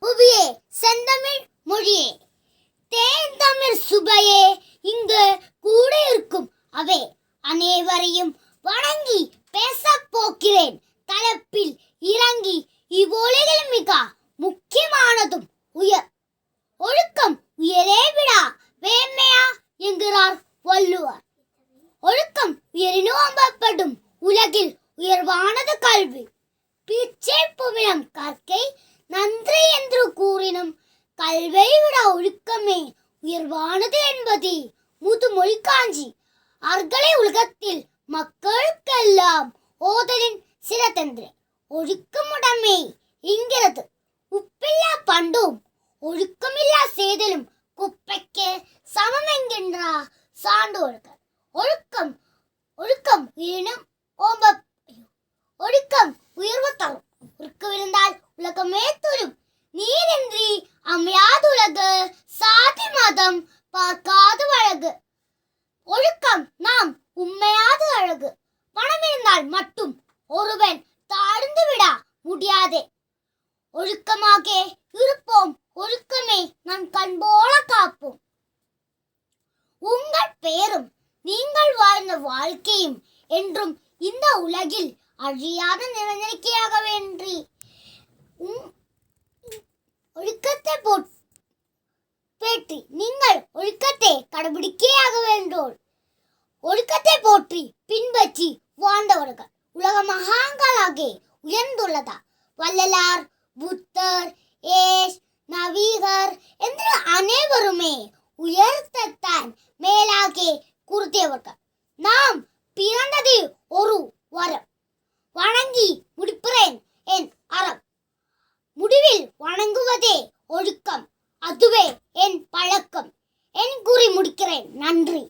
புவியே செந்தமிழ் மொழியே தேன் தமிழ் சுபையே இங்கு கூட இருக்கும் அவே அனைவரையும் வணங்கி பேசப் போகிறேன். தலைப்பில் இறங்கி இவ்வுலகில் மிக முக்கியமானதும் ஒழுக்கம் உயரே விடா வேமையா என்கிறார் வள்ளுவர். ஒழுக்கம் உயரினோம்பப்படும் உலகில் உயர்வானது கல்வி. பிச்சை புவினம் கற்கை நன்றி என்று கூறினும் கல்வை விட ஒழுக்கமே உயர்வானது என்பதே முதுமொழி காஞ்சி. அர்களை உலகத்தில் மக்களுக்கெல்லாம் ஓதலின் சிறந்தென்று ஒழுக்கமுடமே என்கிறது. உப்பில்லா பண்டும் ஒழுக்கமில்லா செய்தலும் குப்பைக்கு சமம் என்கின்றார் சான்றோர்கள். ஒழுக்கம் உயர்வு தரும். ஒழுக்கமிருந்தால் உலகமே துரும். நீரின்றி அமையாது உலகு, சாதி மதம் பார்க்காது அழகு. ஒழுக்கம் நாம் உண்மையாது அழகு. பணம் இருந்தால் மட்டும் ஒருவன் தாழ்ந்து விட முடியாதே. ஒழுக்கமாக இருப்போம், ஒழுக்கமே நம் கண் போல காப்போம். உங்கள் பெயரும் நீங்கள் வாழ்ந்த வாழ்க்கையும் என்றும் இந்த உலகில் அழியாத நிலையாக வேண்டி ஒழுக்கத்தை போற்றி நீங்கள் ஒழுக்கத்தை கடைபிடிக்கையாக வேண்டும். ஒழுக்கத்தை போற்றி பின்பற்றி வாழ்ந்தவர்கள் உலக மகான்களாக உயர்ந்துள்ளதா. வள்ளலார், புத்தர், ஏஷ், நவீகர் என்று அனைவருமே உயர்த்தத்தான் மேலாக கூறியவர்கள். நாம் பிறந்தது ஒரு வரம். வணங்கி முடிப்பேன் என் அறம். முடிவில் வணங்குவதே ஒழுக்கம், அதுவே என் பழக்கம் என் கூறி முடிக்கிறேன். நன்றி.